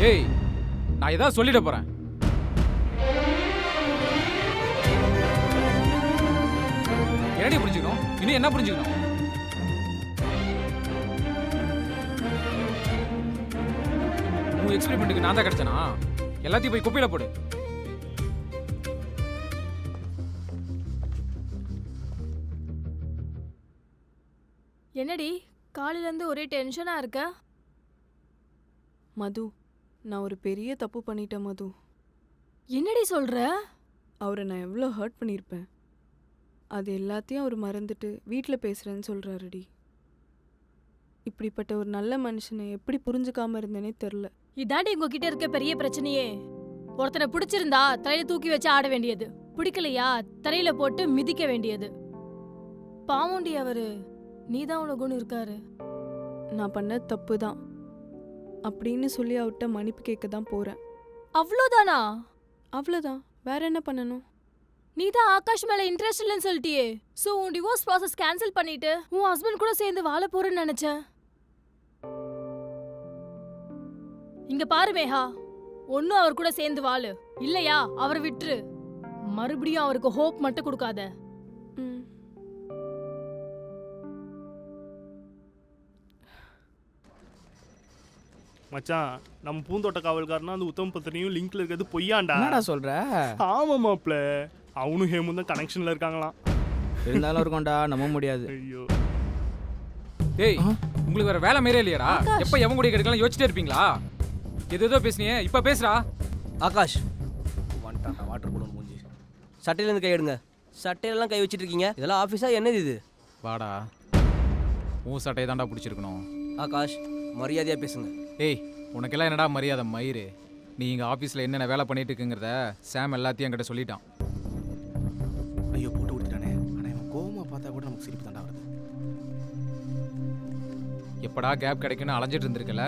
ஏய், நான் ஏதாவது சொல்லிட போறேன். என்னடி புரிஞ்சுக்கணும்? இன்னும் என்ன புரிஞ்சுக்கணும்? உன் எக்ஸ்பெரிமெண்ட்டுக்கு நான் தான் கிடைச்சனா? எல்லாத்தையும் போய் குப்பையில போடு. என்னடி காலையிலேருந்து ஒரே டென்ஷனாக இருக்க? மது, நான் ஒரு பெரிய தப்பு பண்ணிட்டேன் மது. என்னடி சொல்கிற? அவரை நான் எவ்வளோ ஹர்ட் பண்ணியிருப்பேன். அது எல்லாத்தையும் அவர் மறந்துட்டு வீட்டில் பேசுகிறேன்னு சொல்கிறாருடி. இப்படிப்பட்ட ஒரு நல்ல மனுஷனை எப்படி புரிஞ்சுக்காம இருந்தேனே தெரில. இதாண்டி உங்ககிட்ட இருக்க பெரிய பிரச்சனையே. ஒருத்தனை பிடிச்சிருந்தா தலையில தூக்கி வச்சு ஆட வேண்டியது, பிடிக்கலையா தலையில போட்டு மிதிக்க வேண்டியது. பாவண்டி அவரு, நீதான் உலகம்னு இருக்காரு. நான் பண்ண தப்பு தான் அப்படின்னு சொல்லி அவர்கிட்ட மன்னிப்பு கேட்க தான் போகிறேன். அவ்வளோதானா? அவ்வளோதான், வேற என்ன பண்ணணும்? நீதான் ஆகாஷ் மேல இன்ட்ரெஸ்ட் இல்லைன்னு சொல்லிட்டியே. சோ உன் டிவோர்ஸ் ப்ராசஸ் கேன்சல் பண்ணிட்டு உன் ஹஸ்பண்ட் கூட சேர்ந்து வாழ போறேன்னு நினைச்சேன். இங்க பாரு மேகா, ஒன்னும் அவர் கூட சேர்ந்து வாழு, இல்லையா அவரை விட்டுரு. மறுபடியும் அவருக்கு ஹோப் மட்டும் கொடுக்காத. ம். மச்சான், நம்ம பூந்தோட்ட காவல்காரனா அந்த உத்தம பத்திரியும் லிங்க்ல இருக்கிறது பொய்யாண்டா. என்னடா சொல்ற? ஆமா மாப்ள, அவனும் ஹேமும் தான் கனெக்ஷன்ல இருக்காங்களாம். இருந்தாலும் இருக்கோம்டா, நம்ப முடியாது. ஐயோ, டேய், உங்களுக்கு வேற வேலை மாரியே இல்லையாடா? எப்ப எவன் கூட கிடைக்கலாம் யோசிச்சிட்டே இருப்பீங்களா? ஏதோ பேசுனியே, இப்ப பேசுறா. ஆகாஷ் வந்துட்டான், வாட்டர் போடணும் மூஞ்சி. சட்டையிலேருந்து கை எடுங்க. சட்டையிலலாம் கை வச்சிட்டு இருக்கீங்க, இதெல்லாம் ஆஃபீஸா என்னது இது? வாடா, உன் சட்டையை தாண்டா பிடிச்சிருக்கணும். ஆகாஷ், மரியாதையாக பேசுங்க. ஏய், உனக்கெல்லாம் என்னடா மரியாதை மயிறு? நீ இங்க ஆபீஸ்ல என்னென்ன வேலை பண்ணிட்டு இருக்குங்கிறத சாம் எல்லாத்தையும் என்கிட்ட சொல்லிட்டான். ஐயோ, போட்டு கொடுத்துட்டானே. ஆனா இவன் கோவமா பார்த்தா கூட நமக்கு சிரிப்பு தாண்டா வருது. எப்படா கேப் கிடைக்குன்னு அலைஞ்சிட்டு இருந்திருக்கல?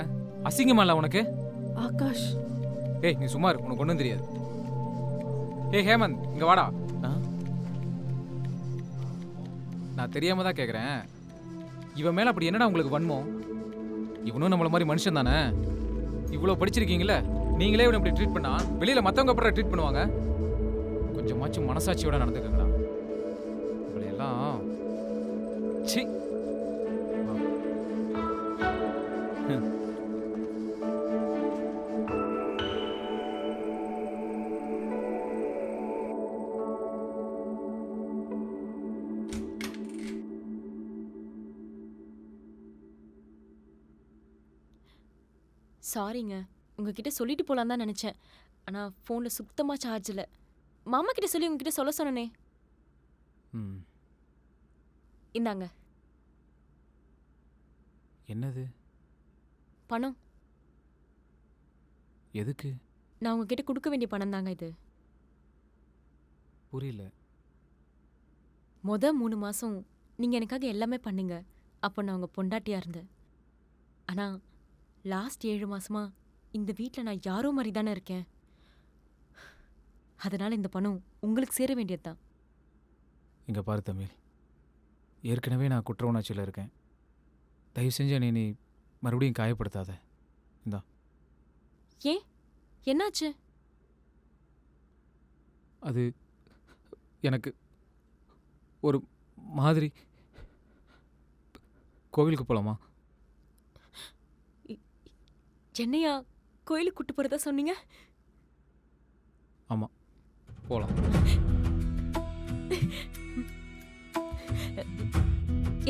அசிங்கமா இல்ல உனக்கு? ஆகாஷ், ஏய், நீ சும்மா இரு, உனக்கு ஒன்றும் தெரியாது. ஏய் ஹேமந்த், இங்க வாடா. நான் தெரியாம தான் கேட்குறேன், இவன் மேல அப்படி என்னடா உங்களுக்கு வன்மம்? இவனும் நம்மள மாதிரி மனுஷன் தானே. இவ்வளோ படிச்சிருக்கீங்களே, நீங்களே இவனை இப்படி ட்ரீட் பண்ணா வெளியில மற்றவங்க அப்புறம் ட்ரீட் பண்ணுவாங்க. கொஞ்சமாச்சும் மனசாட்சியோட நடந்துக்கங்கடா. உங்களை எல்லாம் சி. சாரிங்க, உங்ககிட்ட சொல்லிட்டு போலாம் தான் நினைச்சேன். ஆனா ஃபோன்ல சுத்தமா சார்ஜ் இல்ல. மாமா கிட்ட சொல்லி உங்ககிட்ட சொல்ல சொன்னனே. இந்தாங்க. என்னது? பணம். எதுக்கு? நான் உங்ககிட்ட கொடுக்க வேண்டிய பணம் தாங்க இது. புரியல. முத 3 மாசம் நீங்க எனக்காக எல்லாமே பண்ணீங்க. அப்போ நான் உங்க பொண்டாட்டியா இருந்தேன். ஆனா லாஸ்ட் 7 மாசமா இந்த வீட்டில் நான் யாரோ மாதிரி தானே இருக்கேன். அதனால இந்த பணம் உங்களுக்கு சேர வேண்டியது தான். இங்கே பாரு தமிழ், ஏற்கனவே நான் குற்ற உணர்ச்சியில் இருக்கேன். தயவு செஞ்சு நீ மறுபடியும் காயப்படுத்தாத. இந்தா. ஏன், என்னாச்சு? அது எனக்கு ஒரு மாதிரி. கோவிலுக்கு போகலாமா? என்னையா கோயிலுக்கு கூட்டு போறதா சொன்னீங்க? ஆமாம், போகலாம்.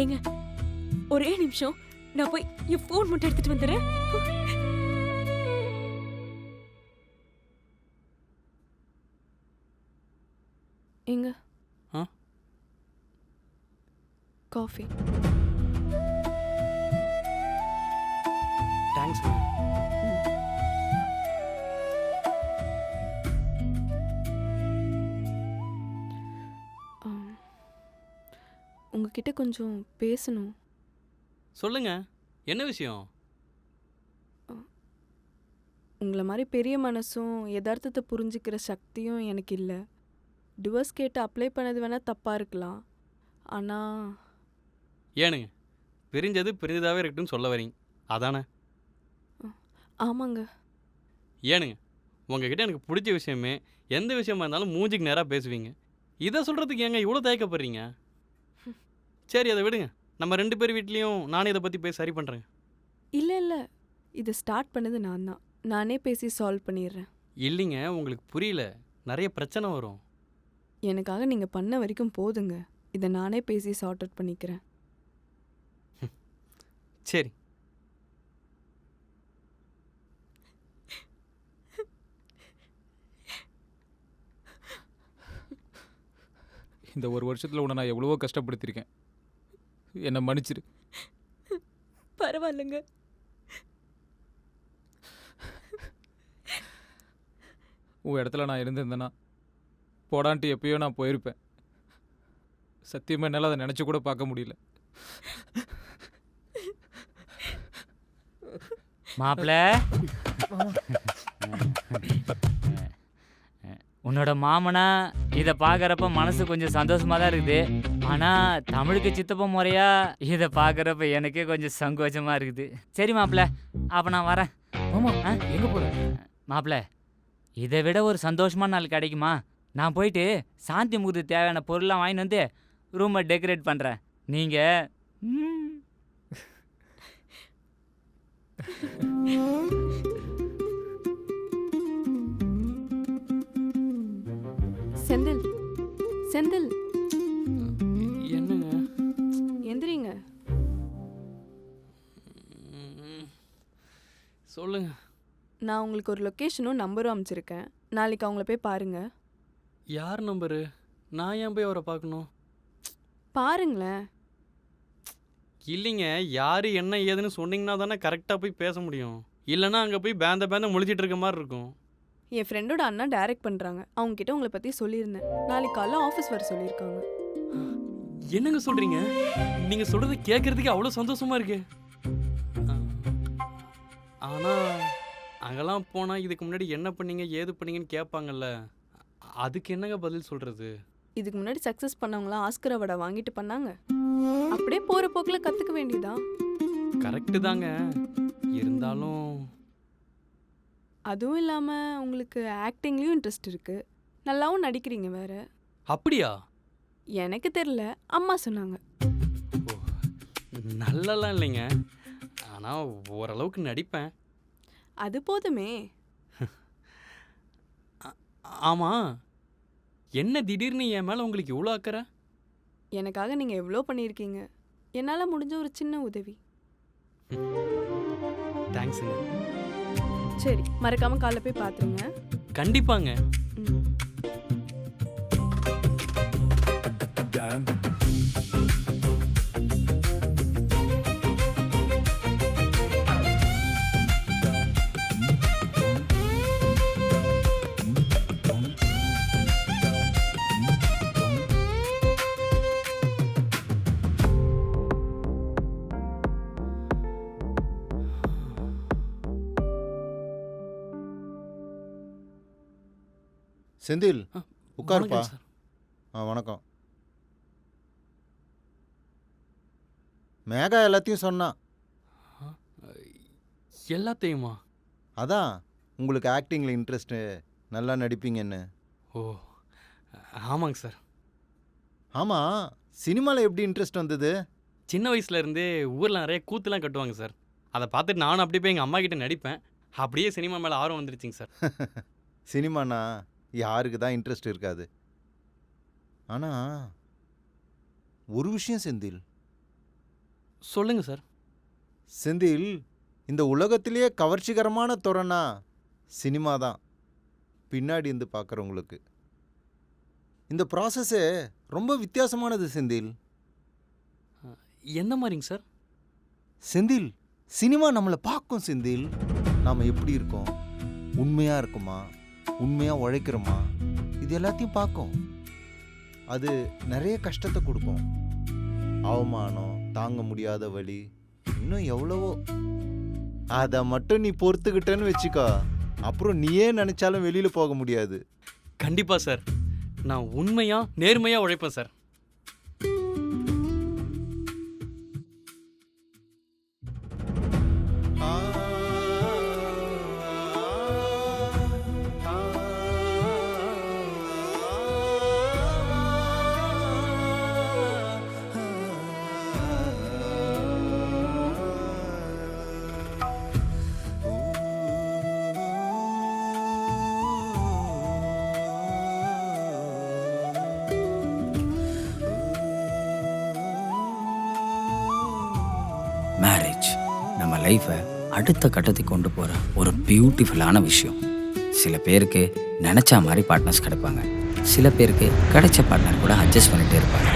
ஏங்க, ஒரே நிமிஷம், நான் போய் என் ஃபோன் மட்டும் எடுத்துட்டு வந்துடுறேன். எங்க ஆ? காஃபி. தேங்க்ஸ். உங்ககிட்ட கொஞ்சம் பேசணும். சொல்லுங்க, என்ன விஷயம்? உங்களை மாதிரி பெரிய மனசும் யதார்த்தத்தை புரிஞ்சுக்கிற சக்தியும் எனக்கு இல்லை. டிவோர்ஸ் கேட்டு அப்ளை பண்ணது வேணால் தப்பாக இருக்கலாம். ஆனால் ஏனுங்க, பிரிஞ்சது பிரிஞ்சதாகவே இருக்கட்டும்னு சொல்ல வரீங்க, அதானே? ஆமாங்க, ஏனுங்க உங்ககிட்ட எனக்கு பிடிச்ச விஷயமே எந்த விஷயமா இருந்தாலும் மூஞ்சிக்கு நேராக பேசுவீங்க. இதை சொல்கிறதுக்கு ஏங்க இவ்வளோ தயக்கப்படுறீங்க? சரி அதை விடுங்க. நம்ம 2 பேர் வீட்லேயும் நானே இதை பற்றி போய் சரி பண்ணுறேங்க. இல்லை இல்லை, இதை ஸ்டார்ட் பண்ணது நான் தான். நானே பேசி சால்வ் பண்ணிடுறேன். இல்லைங்க உங்களுக்கு புரியல. நிறைய பிரச்சனை வரும். எனக்காக நீங்கள் பண்ண வரைக்கும் போதுங்க. இதை நானே பேசி சார்ட் அவுட் பண்ணிக்கிறேன். சரி இந்த ஒரு வருஷத்தில் உன்னை நான் எவ்வளவோ கஷ்டப்படுத்தியிருக்கேன். என்னை மன்னிச்சிரு. பரவாயில்லைங்க. உன் இடத்துல நான் இருந்திருந்தேன்னா போடான்ட்டு எப்பயோ நான் போயிருப்பேன். சத்தியமாக என்னால் அதை நினச்சி கூட பார்க்க முடியல. மாப்பிள்ள, உன்னோட மாமனா இதை பார்க்குறப்ப மனசு கொஞ்சம் சந்தோஷமாக தான் இருக்குது. ஆனால் தமிழுக்கு சித்தப்ப முறையா இதை பார்க்குறப்ப எனக்கே கொஞ்சம் சங்கோச்சமாக இருக்குது. சரி மாப்பிள்ள, அப்போ நான் வரேன். ஆமா எங்கே போகிற? மாப்பிள்ள, இதை விட ஒரு சந்தோஷமான நாள் கிடைக்குமா? நான் போயிட்டு சாந்தி முகூர்த்து தேவையான பொருள்லாம் வாங்கிட்டு வந்து ரூமை டெக்கரேட் பண்ணுறேன். நீங்கள் செந்தில், செந்தில், என்னங்க? எந்திரிங்க. சொல்லுங்க. நான் உங்களுக்கு ஒரு லொக்கேஷனும் நம்பரும் அமைச்சிருக்கேன். நாளைக்கு அவங்கள போய் பாருங்க. யார் நம்பரு? நான் ஏன் போய் அவரை பார்க்கணும்? பாருங்களேன். இல்லைங்க, யார் என்ன ஏதுன்னு சொன்னீங்கன்னா தானே கரெக்டாக போய் பேச முடியும். இல்லைன்னா அங்கே போய் பேந்த முழிச்சிட்டு இருக்க மாதிரி இருக்கும். என் ஃப்ரெண்டோட அண்ணா டைரக்ட் பண்ணுறாங்க. அவங்ககிட்ட உங்களை பற்றி சொல்லியிருந்தேன். நாளைக்கு காலைல ஆஃபீஸ் வர சொல்லியிருக்காங்க. என்னங்க சொல்கிறீங்க? நீங்கள் சொல்கிறத கேட்குறதுக்கு அவ்வளோ சந்தோஷமா இருக்கு. ஆனால் அங்கெல்லாம் போனால் இதுக்கு முன்னாடி என்ன பண்ணீங்க ஏது பண்ணீங்கன்னு கேட்பாங்கல்ல, அதுக்கு என்னங்க பதில் சொல்கிறது? இதுக்கு முன்னாடி சக்ஸஸ் பண்ணவங்களாம் ஆஸ்கர் அவார்டை வாங்கிட்டு பண்ணாங்க. அப்படியே போகிற போக்கில் கற்றுக்க வேண்டியதான். கரெக்டு தாங்க. இருந்தாலும் அதுவும் இல்லாமல் உங்களுக்கு ஆக்டிங்லேயும் இன்ட்ரெஸ்ட் இருக்குது. நல்லாவும் நடிக்கிறீங்க வேற. அப்படியா? எனக்கு தெரில, அம்மா சொன்னாங்க. ஓ, நல்லலாம் இல்லைங்க, ஆனால் ஓரளவுக்கு நடிப்பேன். அது போதுமே. ஆமாம், என்ன திடீர்னு என் மேலே உங்களுக்கு இவ்வளோ அக்கறை? எனக்காக நீங்கள் எவ்வளோ பண்ணியிருக்கீங்க. என்னால் முடிஞ்ச ஒரு சின்ன உதவி. தேங்க்ஸுங்க. சரி, மறக்காமல் காலைல போய் பார்த்துருங்க. கண்டிப்பாங்க. ம். செந்தில், உட்காருப்பா. வணக்கம் சார். வணக்கம். மேகா எல்லாத்தையும் சொன்னா. எல்லாத்தையுமா? அதான் உங்களுக்கு ஆக்டிங்கில் இன்ட்ரெஸ்ட்டு, நல்லா நடிப்பீங்கன்னு. ஓ ஆமாங்க சார். ஆமாம், சினிமாவில் எப்படி இன்ட்ரெஸ்ட் வந்தது? சின்ன வயசுலேருந்தே ஊரில் நிறைய கூத்துலாம் கட்டுவாங்க சார். அதை பார்த்துட்டு நானும் அப்படியே போய் எங்கள் அம்மா கிட்ட நடிப்பேன். அப்படியே சினிமா மேலே ஆர்வம் வந்துருச்சுங்க சார். சினிமானா யாருக்கு தான் இன்ட்ரெஸ்ட் இருக்காது. ஆனால் ஒரு விஷயம் செந்தில். சொல்லுங்க சார். செந்தில், இந்த உலகத்திலேயே கவர்ச்சிகரமான துறைனா சினிமா தான். பின்னாடி இருந்து பார்க்குறவங்களுக்கு இந்த ப்ராசஸ்ஸே ரொம்ப வித்தியாசமானது செந்தில். என்ன மாதிரிங்க சார்? செந்தில், சினிமா நம்மளை பார்க்கும் செந்தில். நாம் எப்படி இருக்கோம், உண்மையாக இருக்குமா, உண்மையாக உழைக்கிறோமா, இது எல்லாத்தையும் பார்க்கும். அது நிறைய கஷ்டத்தை கொடுக்கும். அவமானம், தாங்க முடியாத வலி, இன்னும் எவ்வளவோ. அதை மட்டும் நீ பொறுத்துக்கிட்டேன்னு வச்சுக்கோ, அப்புறம் நீயே நினச்சாலும் வெளியில் போக முடியாது. கண்டிப்பாக சார். நான் உண்மையாக நேர்மையாக உழைப்பேன் சார். மேரேஜ் நம்ம லைஃப்பை அடுத்த கட்டத்துக்கு கொண்டு போகிற ஒரு பியூட்டிஃபுல்லான விஷயம். சில பேருக்கு நினச்ச மாதிரி பார்ட்னர்ஸ் கிடைப்பாங்க, சில பேருக்கு கிடைச்ச பார்ட்னர் கூட அட்ஜஸ்ட் பண்ணிகிட்டே இருப்பாங்க.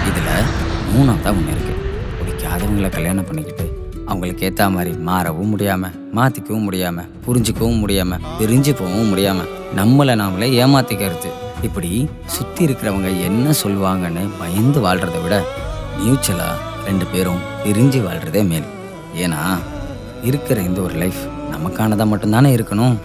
இதில் மூணாவதாக ஒன்று இருக்குது. பிடிக்காதவங்களை கல்யாணம் பண்ணிக்கிட்டு அவங்களுக்கு ஏற்ற மாதிரி மாறவும் முடியாமல், மாற்றிக்கவும் முடியாமல், புரிஞ்சிக்கவும் முடியாமல், பிரிஞ்சு போகவும் முடியாமல் நம்மளை நாமளே ஏமாற்றிக்கிறது. இப்படி சுற்றி இருக்கிறவங்க என்ன சொல்லுவாங்கன்னு பயந்து வாழ்கிறத விட மியூச்சுவலாக 2 பேரும் பிரிஞ்சு வாழ்கிறதே மேல். ஏன்னா இருக்கிற இந்த ஒரு லைஃப் நமக்கானதாக மட்டும்தானே இருக்கணும்.